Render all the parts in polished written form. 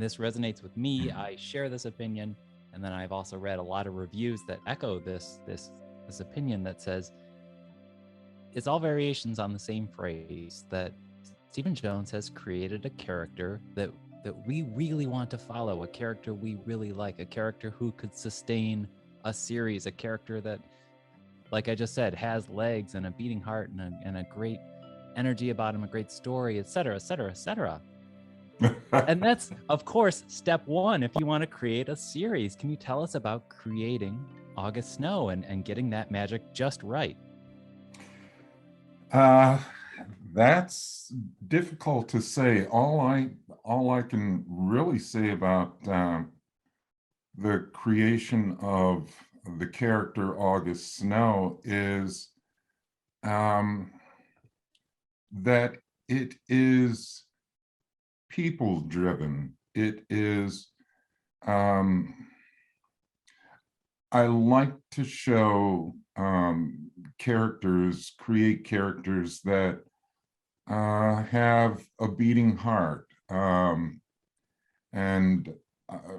this resonates with me. I share this opinion. And then I've also read a lot of reviews that echo this opinion that says it's all variations on the same phrase that Stephen Jones has created a character that we really want to follow, a character we really like, a character who could sustain a series, a character that, like I just said, has legs and a beating heart and a great energy about him, a great story, etc., etc., etc. And that's, of course, step one if you want to create a series. Can you tell us about creating August Snow and getting that magic just right? That's difficult to say. All I can really say about the creation of the character August Snow is that it is people driven. It is, I like to show create characters that have a beating heart and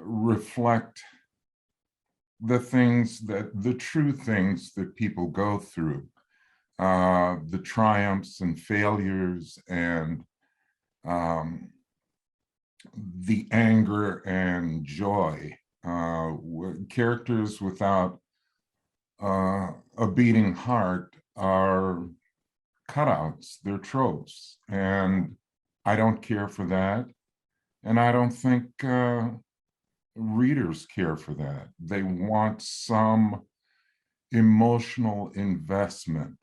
reflect the true things that people go through, the triumphs and failures and the anger and joy. Characters without a beating heart are cutouts, they're tropes, and I don't care for that. And I don't think readers care for that. They want some emotional investment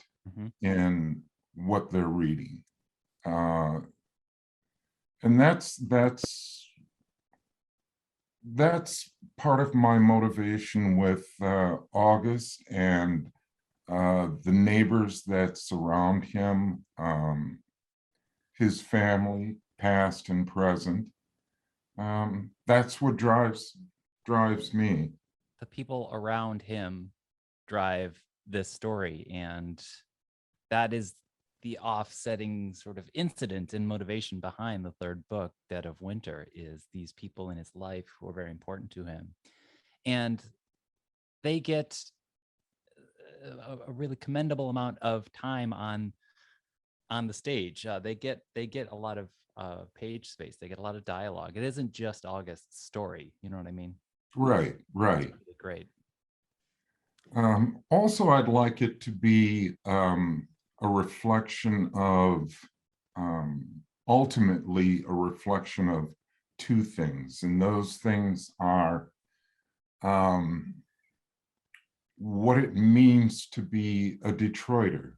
in what they're reading. And that's part of my motivation with August and the neighbors that surround him, his family, past and present. That's what drives me. The people around him drive this story, and that is the offsetting sort of incident and motivation behind the third book, Dead of Winter, is these people in his life who are very important to him. And they get a really commendable amount of time on the stage. They get a lot of page space. They get a lot of dialogue. It isn't just August's story. You know what I mean? Right. It's really great. Also, I'd like it to be a reflection of, ultimately, a reflection of two things. And those things are what it means to be a Detroiter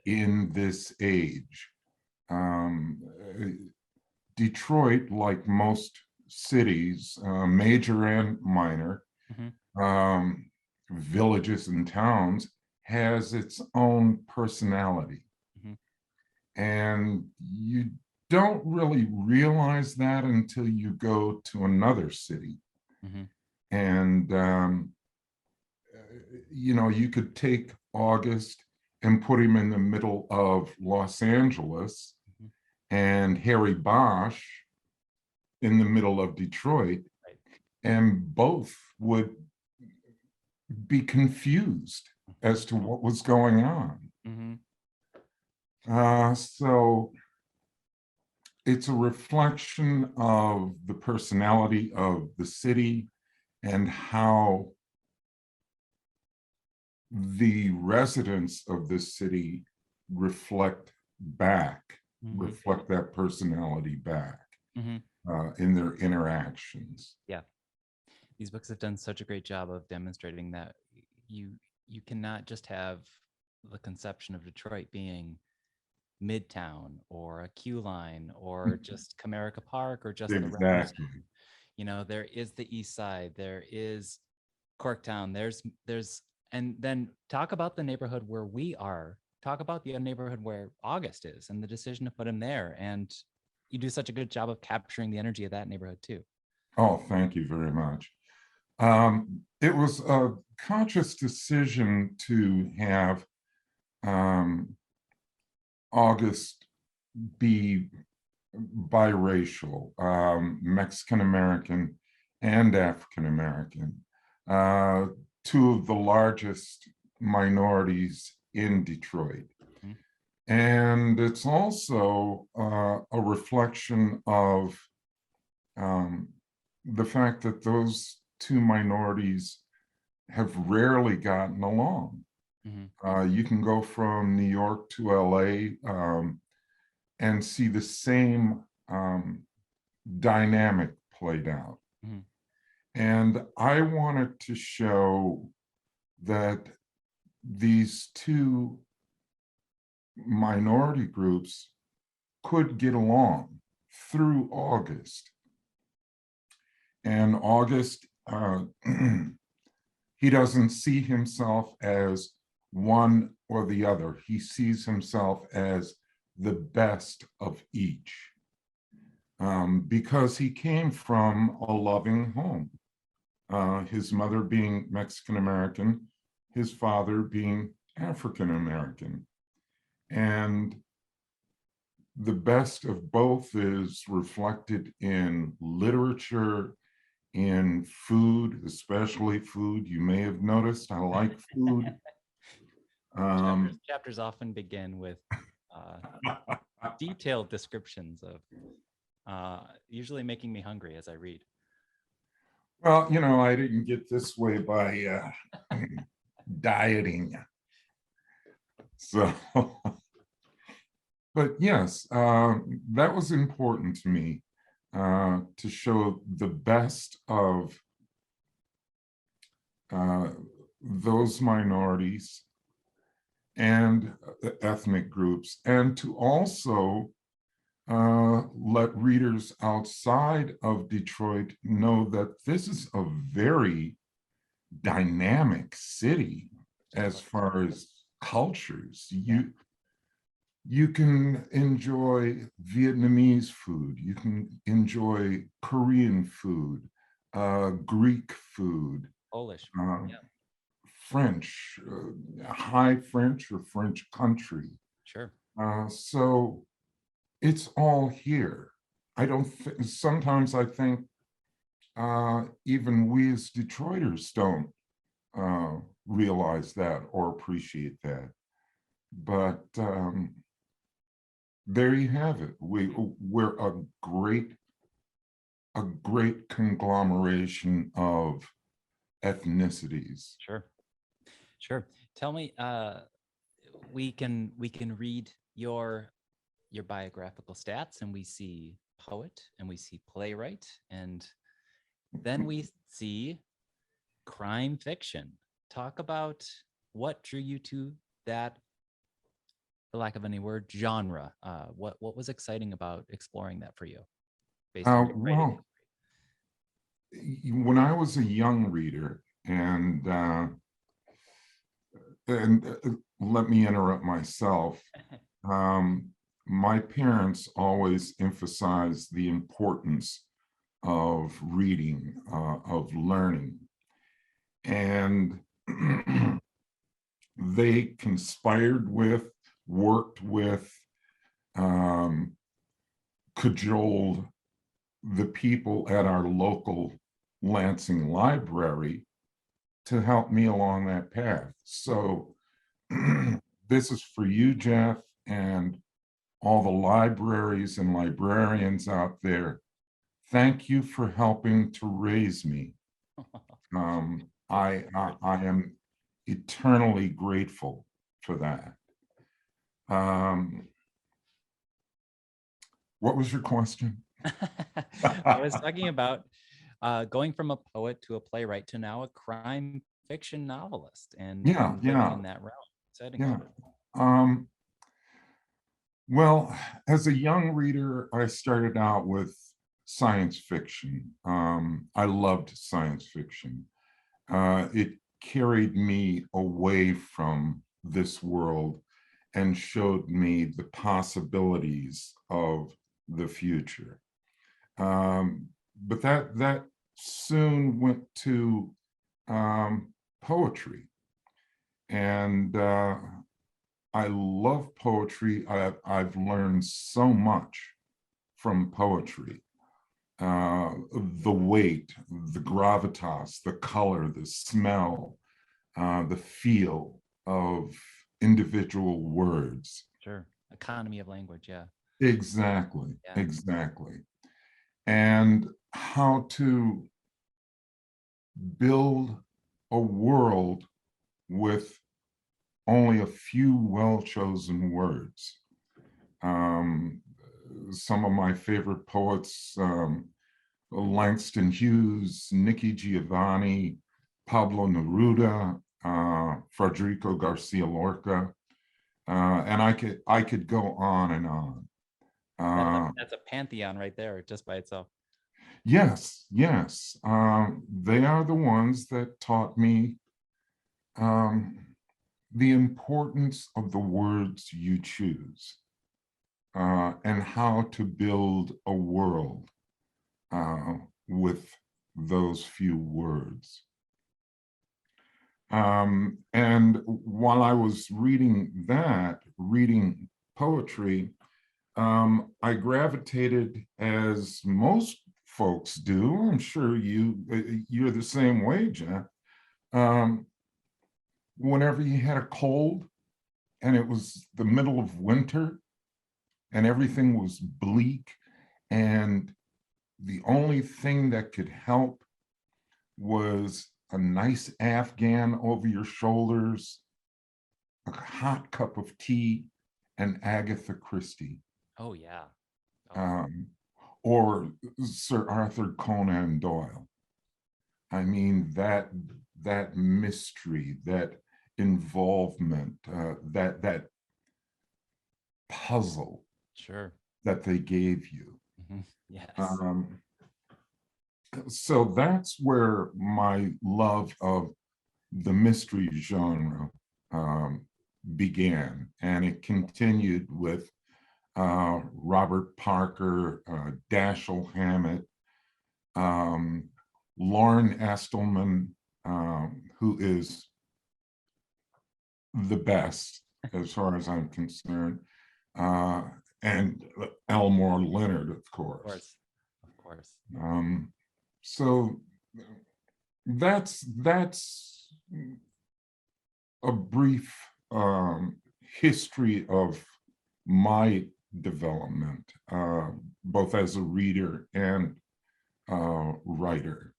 in this age. Detroit, like most cities, major and minor, villages and towns, has its own personality. And you don't really realize that until you go to another city. And, you could take August and put him in the middle of Los Angeles and Harry Bosch in the middle of Detroit, and both would be confused as to what was going on. So it's a reflection of the personality of the city and how the residents of this city reflect that personality back in their interactions. Yeah. These books have done such a great job of demonstrating that you cannot just have the conception of Detroit being Midtown or a Q line or just Comerica Park or just exactly. There is the East Side, there is Corktown, there's and then talk about the neighborhood where we are. Talk about the neighborhood where August is and the decision to put him there. And you do such a good job of capturing the energy of that neighborhood too. Oh, thank you very much. It was a conscious decision to have August be biracial, Mexican American and African American, two of the largest minorities in Detroit. Mhm. And it's also a reflection of the fact that those two minorities have rarely gotten along. You can go from New York to LA and see the same dynamic played out. Mhm. And I wanted to show that these two minority groups could get along through August. And August, he doesn't see himself as one or the other. He sees himself as the best of each, because he came from a loving home. His mother being Mexican American, his father being African American. And the best of both is reflected in literature, in food, especially food. You may have noticed I like food. Chapters often begin with detailed descriptions of usually making me hungry as I read. Well, you know, I didn't get this way by dieting. So, but yes, that was important to me, to show the best of those minorities and ethnic groups, and to also let readers outside of Detroit know that this is a very dynamic city as far as cultures. You can enjoy Vietnamese food, you can enjoy Korean food, Greek food, Polish. Yeah, French, high French or French country. sure. So it's all here. I don't sometimes I think even we as Detroiters don't realize that or appreciate that. But there you have it. We're a great conglomeration of ethnicities. Sure. Sure. Tell me, we can read your biographical stats, and we see poet, and we see playwright, and then we see crime fiction. Talk about what drew you to that, for lack of any word, genre. What was exciting about exploring that for you, based on your writing? Well, when I was a young reader, and let me interrupt myself. My parents always emphasized the importance of reading, of learning, and they conspired with, worked with, cajoled the people at our local Lansing library to help me along that path. So this is for you, Jeff, and all the libraries and librarians out there. Thank you for helping to raise me. I am eternally grateful for that. What was your question? I was talking about going from a poet to a playwright to now a crime fiction novelist, and living in that realm. Exciting. Yeah. Well, as a young reader, I started out with science fiction. I loved science fiction. It carried me away from this world and showed me the possibilities of the future. But that soon went to poetry. And I love poetry. I've learned so much from poetry. The weight, the gravitas, the color, the smell, the feel of individual words. Sure. Economy of language. Yeah. Exactly, Yeah. exactly. And how to build a world with only a few well-chosen words. Some of my favorite poets, Langston Hughes, Nikki Giovanni, Pablo Neruda, Federico Garcia Lorca, and I could go on and on. That's a pantheon right there, just by itself. Yes, yes. They are the ones that taught me the importance of the words you choose, and how to build a world with those few words. And while I was reading poetry, I gravitated, as most folks do. I'm sure you're the same way, Jeff. Whenever you had a cold and it was the middle of winter and everything was bleak, and the only thing that could help was a nice Afghan over your shoulders, a hot cup of tea, and Agatha Christie. Oh, yeah. Oh. Or Sir Arthur Conan Doyle. I mean, that mystery, that involvement, that puzzle, sure, that they gave you. Mm-hmm. Yes. So that's where my love of the mystery genre began, and it continued with Robert Parker, Dashiell Hammett, Lauren Estelman, who is the best as far as I'm concerned, and Elmore Leonard, of course. Of course. So that's a brief history of my development, both as a reader and writer.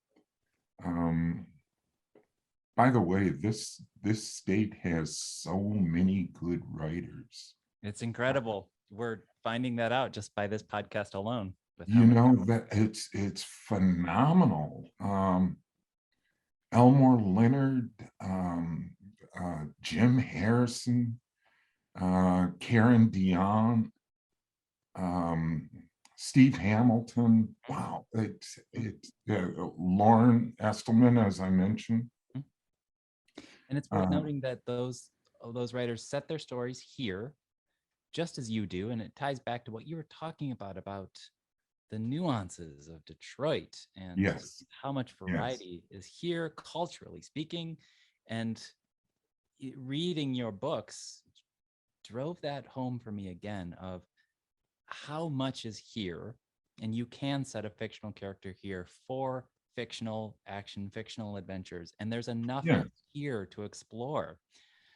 By the way, this state has so many good writers. It's incredible. We're finding that out just by this podcast alone. You know, that it's phenomenal. Elmore Leonard, Jim Harrison, Karen Dion, Steve Hamilton. Wow, it's Lauren Estelman, as I mentioned. And it's worth noting that those writers set their stories here, just as you do, and it ties back to what you were talking about the nuances of Detroit and yes, how much variety is here, culturally speaking. And reading your books drove that home for me again, of how much is here. And you can set a fictional character here for fictional action, fictional adventures, and there's enough here to explore.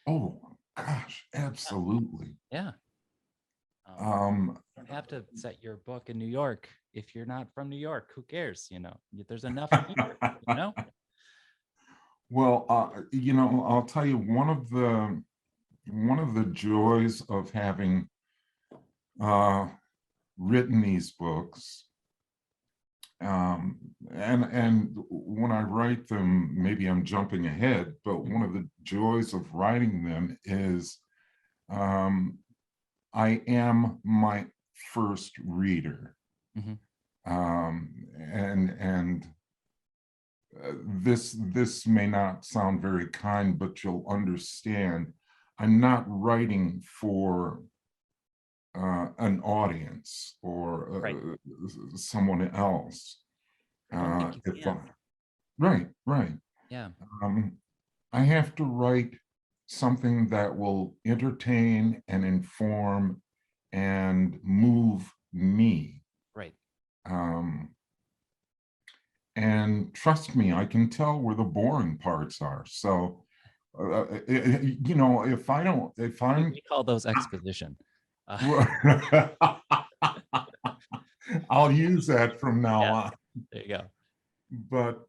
Oh gosh, absolutely. Yeah. You don't have to set your book in New York if you're not from New York. Who cares? You know, there's enough here. You know. Well, you know, I'll tell you, one of the joys of having written these books, and when I write them, maybe I'm jumping ahead, but one of the joys of writing them is I am my first reader. And this may not sound very kind, but you'll understand, I'm not writing for an audience or someone else. Right. Yeah. I have to write something that will entertain and inform and move me. Um, and trust me, I can tell where the boring parts are. So, you know, if I'm, We call those exposition. I'll use that from now Yeah, on. there you go. But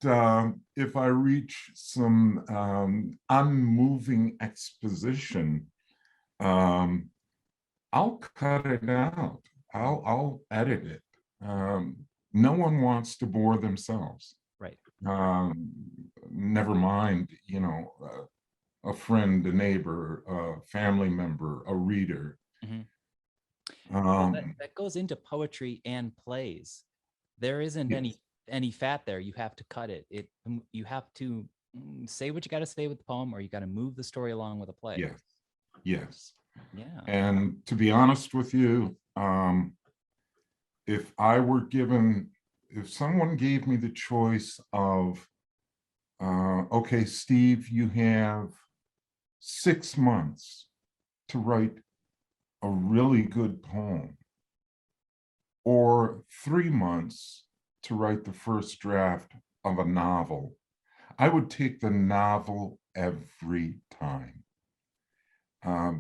if I reach some unmoving exposition, um, I'll cut it out. I'll edit it. No one wants to bore themselves. Right. Um, Never mind, you know, a friend, a neighbor, a family member, a reader. Mm-hmm. Well, Um, that goes into poetry and plays. There isn't yes, any fat there. You have to cut it. You have to say what you got to say with the poem, or you got to move the story along with a play. yes, yes. Yeah. And to be honest with you, if I were given, if someone gave me the choice of, okay, Steve, you have 6 months to write a really good poem, or 3 months to write the first draft of a novel, I would take the novel every time.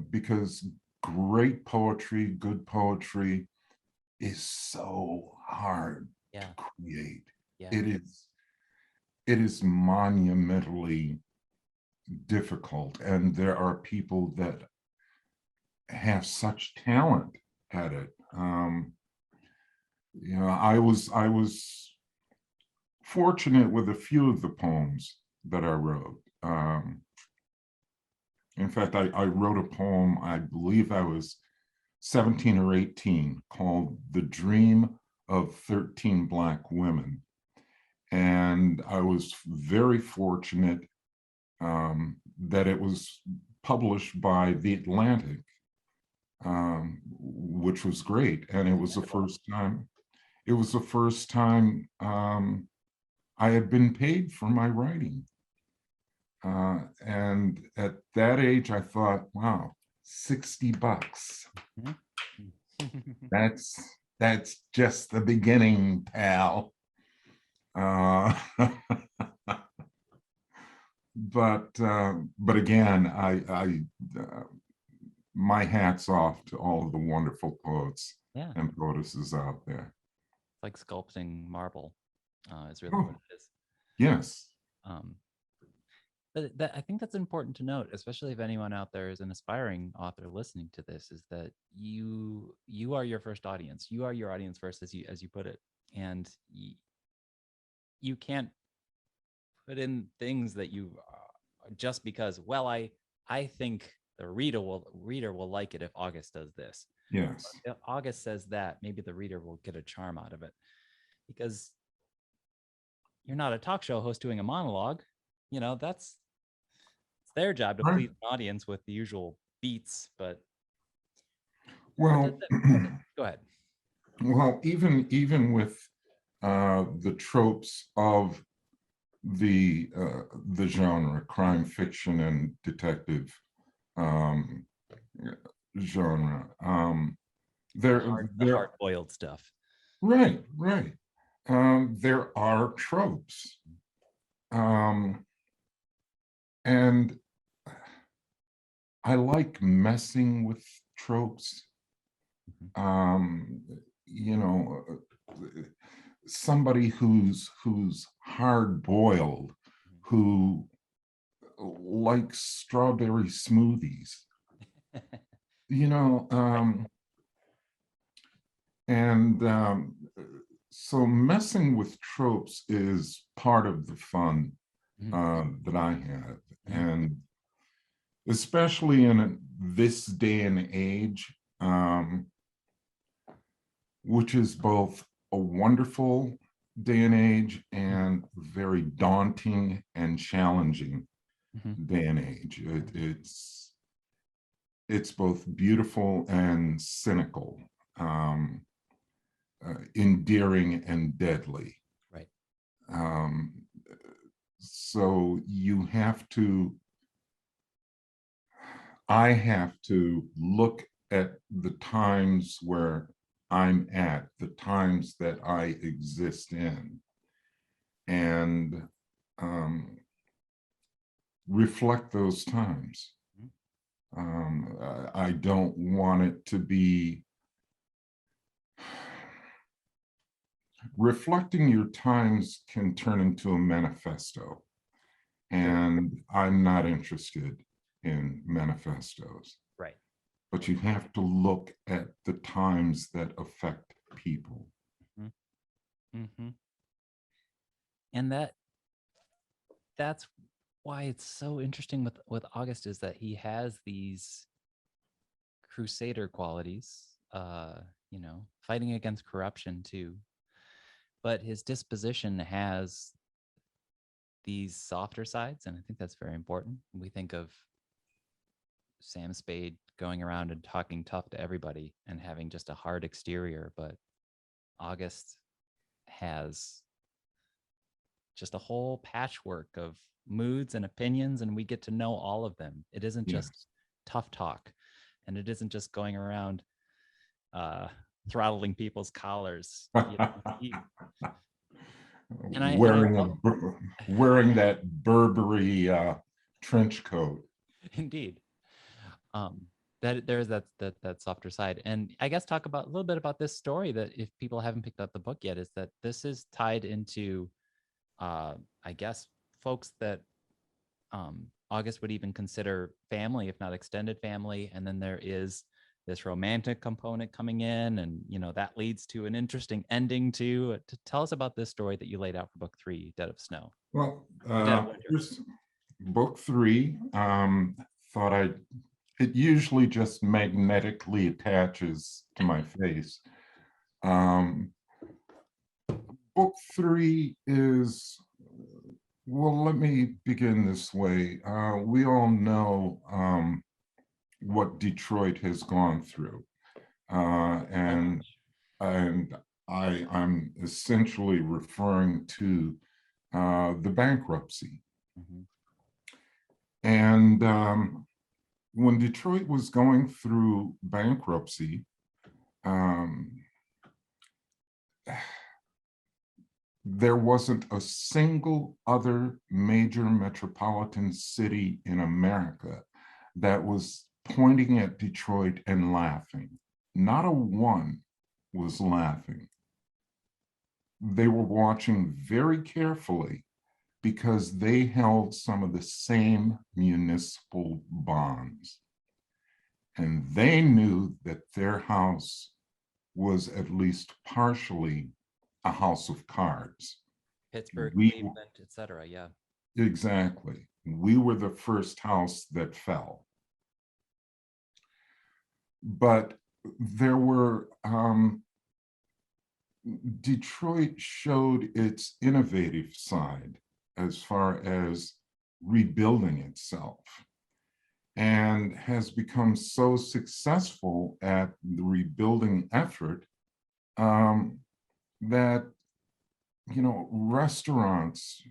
Because great poetry, good poetry is so hard to Yeah. create. Yeah. It is monumentally difficult, and there are people that have such talent at it. You know, I was fortunate with a few of the poems that I wrote. In fact, I wrote a poem, I believe I was 17 or 18, called The Dream of 13 Black Women. And I was very fortunate that it was published by The Atlantic, which was great. And it was the first time, I had been paid for my writing. And at that age, I thought, wow, $60. That's just the beginning, pal. Uh, but again, my hat's off to all of the wonderful poets Yeah. and poetesses out there. It's like sculpting marble. Is really Oh, what it is. yes. But I think that's important to note, especially if anyone out there is an aspiring author listening to this, is that you are your first audience. You are your audience first, as you put it, and you can't put in things that you just because. Well, I think the reader will like it if August does this. Yes. If August says that, maybe the reader will get a charm out of it, because you're not a talk show host doing a monologue. You know, it's their job to Right. please an audience with the usual beats, but Well, go ahead. well, even with the tropes of the genre, crime fiction and detective um, genre, The hard-boiled stuff. right, right. There are tropes, and I like messing with tropes. You know, somebody who's hard boiled, who likes strawberry smoothies, you know, and so messing with tropes is part of the fun that I have, and especially in this day and age, which is both a wonderful day and age and very daunting and challenging day and age. It's both beautiful and cynical, endearing and deadly. Right. So I have to look at the times where I'm at, the times that I exist in, and reflect those times. I don't want it to be reflecting your times can turn into a manifesto, and I'm not interested in manifestos. Right. But you have to look at the times that affect people. And that's why it's so interesting with August, is that he has these crusader qualities, fighting against corruption too. But his disposition has these softer sides, and I think that's very important. We think of Sam Spade going around and talking tough to everybody and having just a hard exterior, but August has just a whole patchwork of moods and opinions, and we get to know all of them. It isn't just tough talk, and it isn't just going around throttling people's collars. Wearing that Burberry trench coat. Indeed. That there's that softer side. And I guess talk about a little bit about this story, that if people haven't picked up the book yet, is that this is tied into I guess folks that August would even consider family, if not extended family. And then there is this romantic component coming in, and that leads to an interesting ending too. To tell us about this story that you laid out for book 3, Dead of Snow. Well, book 3, it usually just magnetically attaches to my face. Book 3 is, well, let me begin this way. We all know what Detroit has gone through. And I'm essentially referring to the bankruptcy. And when Detroit was going through bankruptcy, there wasn't a single other major metropolitan city in America that was pointing at Detroit and laughing. Not a one was laughing. They were watching very carefully because they held some of the same municipal bonds. And they knew that their house was at least partially a house of cards. Pittsburgh, Cleveland, etc. Yeah. Exactly. We were the first house that fell. But there were, Detroit showed its innovative side as far as rebuilding itself, and has become so successful at the rebuilding effort that, restaurants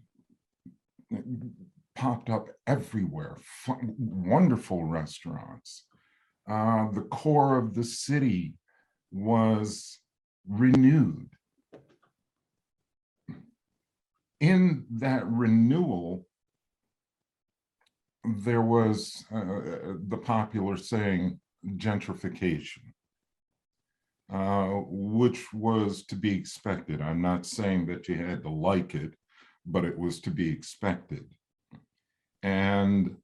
popped up everywhere, wonderful restaurants. The core of the city was renewed. In that renewal, there was the popular saying, gentrification, which was to be expected. I'm not saying that you had to like it, but it was to be expected. And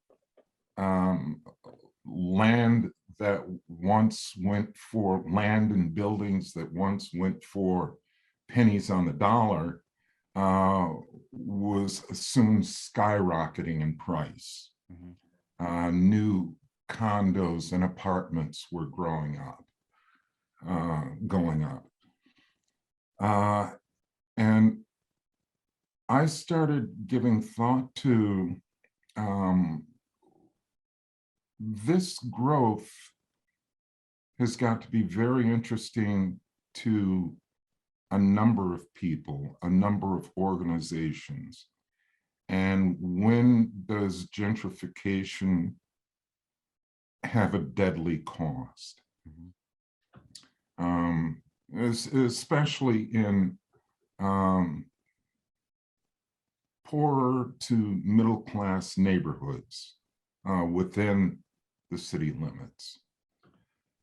land and buildings that once went for pennies on the dollar was soon skyrocketing in price. New condos and apartments were going up. And I started giving thought to this growth has got to be very interesting to a number of people, a number of organizations. And when does gentrification have a deadly cost? especially in poorer to middle class neighborhoods within the city limits.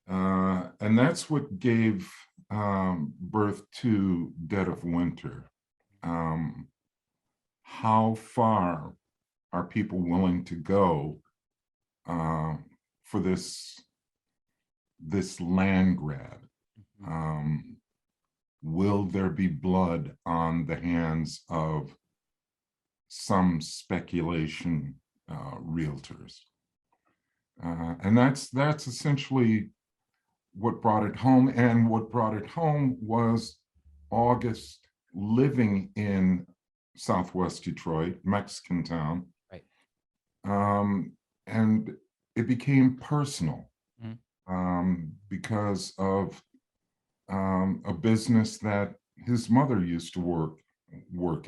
And that's what gave birth to Dead of Winter. How far are people willing to go for this land grab? Will there be blood on the hands of some speculation realtors? And that's essentially what brought it home. And what brought it home was August living in Southwest Detroit, Mexican town. Right. And it became personal Mm-hmm. because of a business that his mother used to work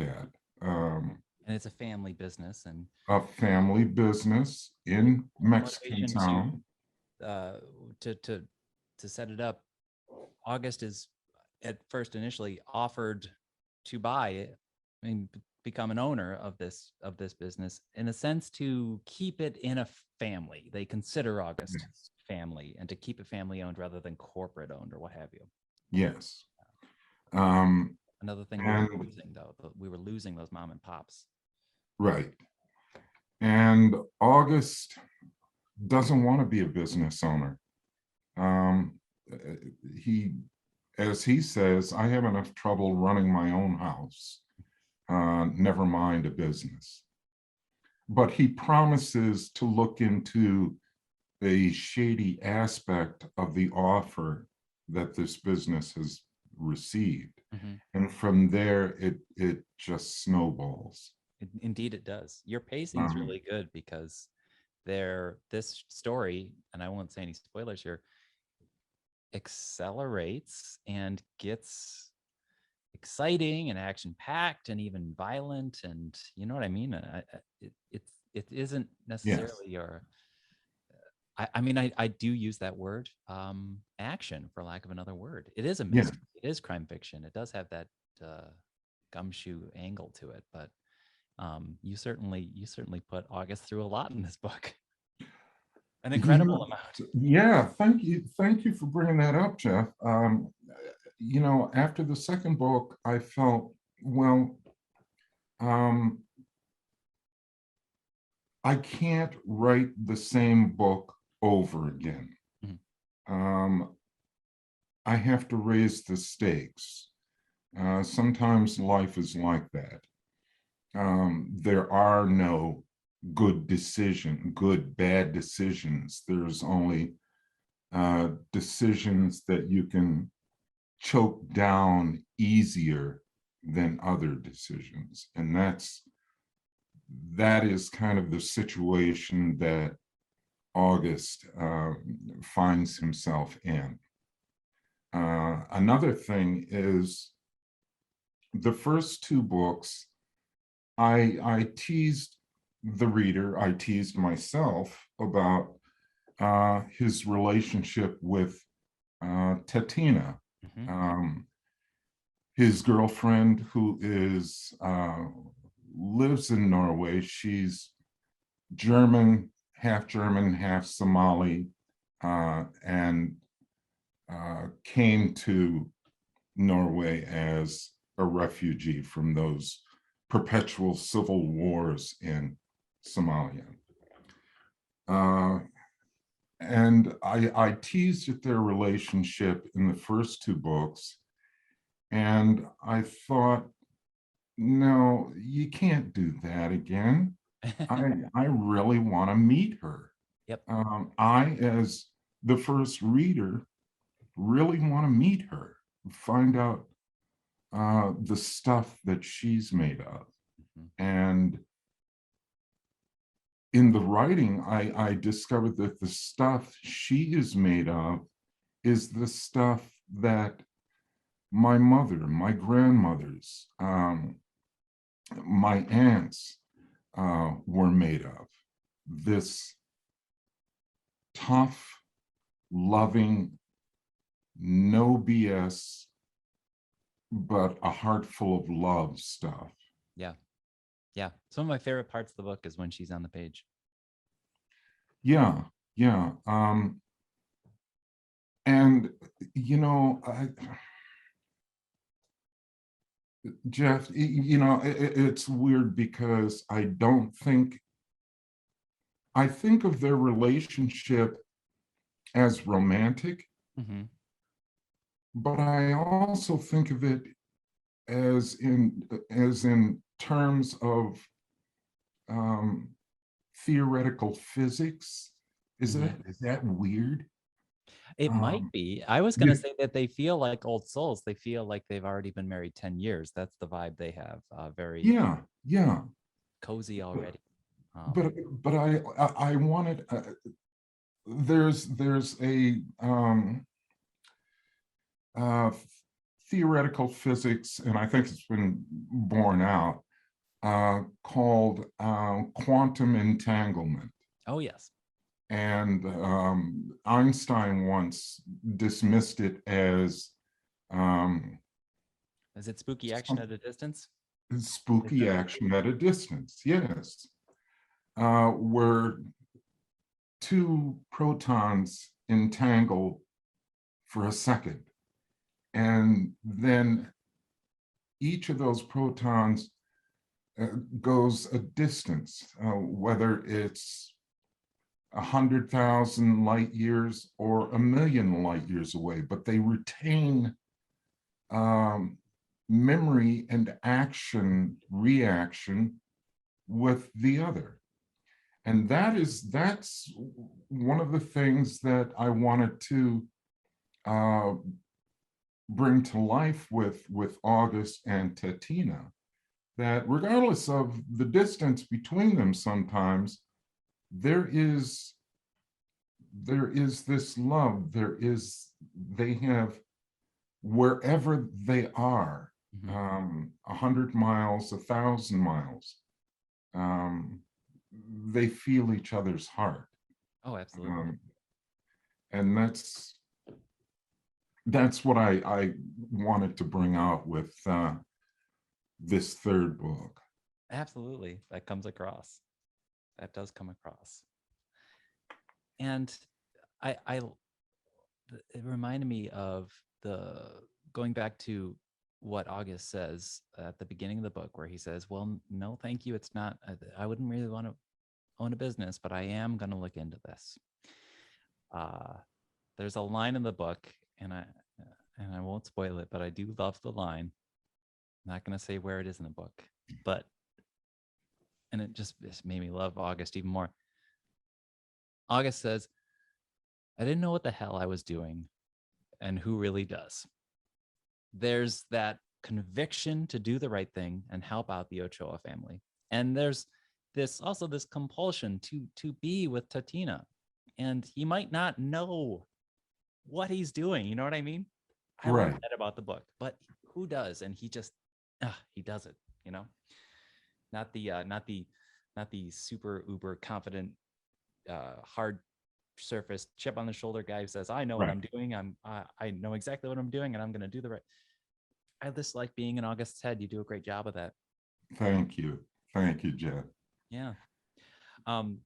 at. And it's a family business, and A family business in Mexican motivation town. to set it up. August is at first initially offered to buy it, I mean, become an owner of this business, in a sense, to keep it in a family. They consider August Yes. family, and to keep it family owned rather than corporate owned or what have you. Yes. Another thing and we were losing, though, we were losing those mom and pops. right. And August doesn't want to be a business owner. He, as he says, I have enough trouble running my own house, never mind a business. But he promises to look into a shady aspect of the offer that this business has received. Mm-hmm. And from there, it just snowballs. Indeed, it does. Your pacing is really good, because this story, and I won't say any spoilers here, accelerates and gets exciting and action packed and even violent, and you know what I mean. It isn't necessarily your. I mean, I do use that word, action, for lack of another word. It is a mystery. It is crime fiction. It does have that gumshoe angle to it, but you certainly put August through a lot in this book. An incredible amount. Yeah, thank you for bringing that up, Jeff. After the second book, I felt, well, I can't write the same book over again. Mm-hmm. I have to raise the stakes. Sometimes life is like that. There are no good, bad decisions. There's only decisions that you can choke down easier than other decisions. And that is kind of the situation that August finds himself in. Another thing is, the first two books, I teased the reader, I teased myself about his relationship with Tatina, mm-hmm. His girlfriend, who lives in Norway. She's German, half Somali, and came to Norway as a refugee from those perpetual civil wars in Somalia. And I teased at their relationship in the first two books, and I thought, no, you can't do that again. I really want to meet her. Yep. I, as the first reader, really want to meet her, find out the stuff that she's made of. Mm-hmm. And in the writing, I discovered that the stuff she is made of is the stuff that my mother, my grandmothers, my aunts were made of. This tough, loving, no BS but a heart full of love stuff. Yeah. Yeah. Some of my favorite parts of the book is when she's on the page. Yeah, yeah. And Jeff, it's weird because I think of their relationship as romantic, Mm-hmm. but I also think of it as in terms of um, theoretical physics. Is Mm-hmm. that weird? It might Um, be. I was going yeah, to say that they feel like old souls. They feel like they've already been married 10 years. That's the vibe they have. Very yeah, yeah. cozy already. But but I wanted there's a uh, theoretical physics, and I think it's been borne out, called quantum entanglement. Oh, yes. And Einstein once dismissed it as um, Is it spooky action at a distance? Is spooky that action at a distance. Yes, where two protons entangle for a second, and then each of those protons goes a distance, whether it's 100,000 light years or 1,000,000 light years away, but they retain um, memory and action reaction with the other. And that's one of the things that I wanted to uh, bring to life with August and Tatina, that regardless of the distance between them, sometimes there is this love. They have, wherever they are, Mhm. 100 miles, 1,000 miles, um, they feel each other's heart. Oh, absolutely. Um, and that's what I wanted to bring out with this third book. Absolutely. That comes across. That does come across. And I it reminded me of the going back to what August says at the beginning of the book, where he says, well, no, thank you. It's not, I wouldn't really want to own a business, but I am going to look into this. Uh, there's a line in the book, and I won't spoil it, but I do love the line. I'm not going to say where it is in the book, but and it just made me love August even more. August says, I didn't know what the hell I was doing, and who really does? There's that conviction to do the right thing and help out the Ochoa family. And there's this compulsion to be with Tatina. And he might not know what he's doing. You know what I mean? I love Right. that about the book, but who does? And he just he does it, you know? Not the super uber confident hard surface chip on the shoulder guy who says, I know what Right. I'm doing. I know exactly what I'm doing, and I'm going to do the right. I just like being in August's head. You do a great job of that. Thank you. Thank you, Jeff. Yeah. Um,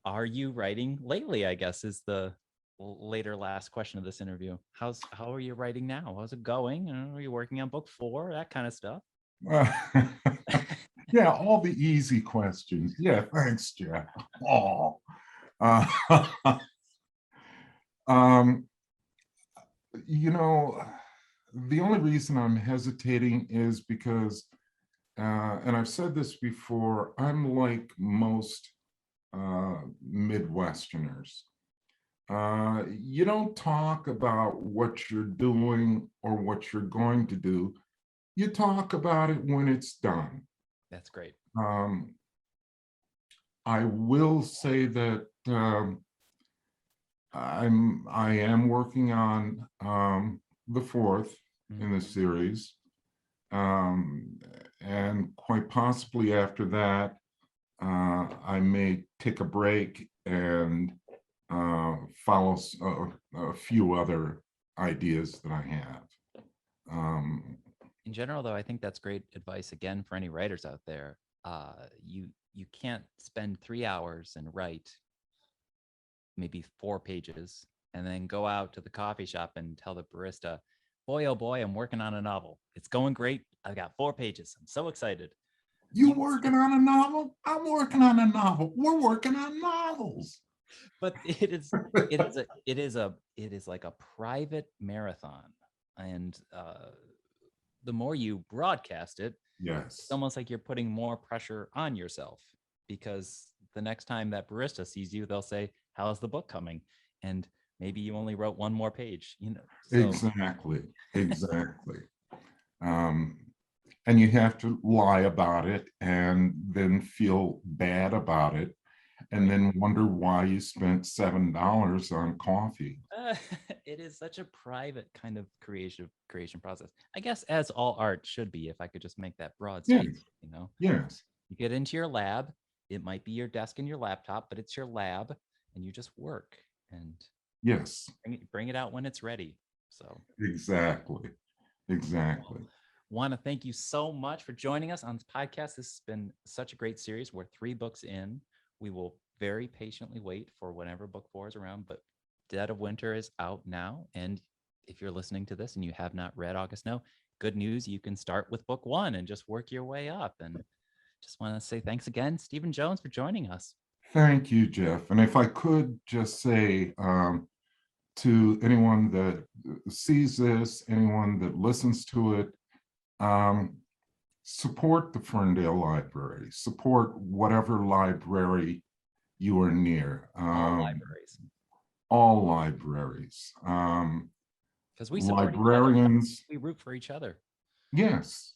are you writing lately? I guess is the later last question of this interview. How are you writing now? How's it going? Are you working on book 4? That kind of stuff. Uh, yeah, all the easy questions. Yeah, thanks, Jeff. Oh, uh, um, you know, the only reason I'm hesitating is because, and I've said this before, I'm like most Midwesterners. You don't talk about what you're doing or what you're going to do. You talk about it when it's done. That's great. Um, I will say that I am working on the fourth in the series, um, and quite possibly after that, I may take a break and follow a few other ideas that I have. Um, In general, though, I think that's great advice again for any writers out there. You can't spend 3 hours and write maybe 4 pages and then go out to the coffee shop and tell the barista, boy, oh boy, I'm working on a novel. It's going great. I've got 4 pages. I'm so excited. You working on a novel? I'm working on a novel. We're working on novels. But it is like a private marathon. And the more you broadcast it, Yes. it's almost like you're putting more pressure on yourself, because the next time that barista sees you, they'll say, how's the book coming? And maybe you only wrote one more page, So. Exactly. And you have to lie about it and then feel bad about it and then wonder why you spent $7 on coffee. It is such a private kind of creation process, I guess, as all art should be, if I could just make that broad statement. Yes. You get into your lab. It might be your desk and your laptop, but it's your lab, and you just work and yes, bring it out when it's ready. So exactly. Want to thank you so much for joining us on this podcast. This has been such a great series. We're 3 books in. We will very patiently wait for whenever book 4 is around, but Dead of Winter is out now. And if you're listening to this and you have not read August Snow, good news, you can start with book 1 and just work your way up. And just want to say thanks again, Stephen Jones, for joining us. Thank you, Jeff. And if I could just say to anyone that sees this, anyone that listens to it, support the Ferndale Library, support whatever library you are near. All libraries. Because we librarians, we root for each other. Yes.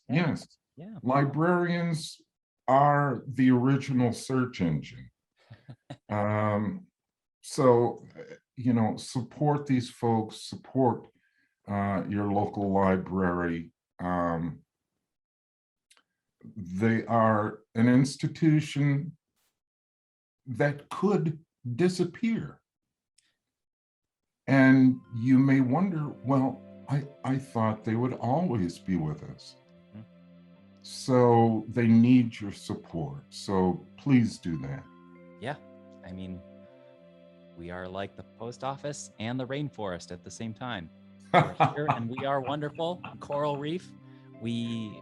Librarians are the original search engine. So, support these folks, support your local library. They are an institution that could disappear. And you may wonder, well, I thought they would always be with us. Mm-hmm. So they need your support. So please do that. Yeah. I mean, we are like the post office and the rainforest at the same time. We're here and we are wonderful. Coral Reef, we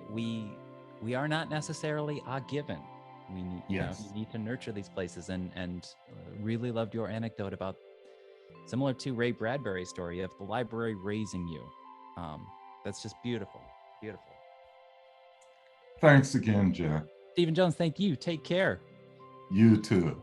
are not necessarily a given. We need, you need to nurture these places, and really loved your anecdote about, similar to Ray Bradbury's story of the library raising you. That's just beautiful. Thanks again, Jeff. Stephen Jones, thank you. Take care. You too.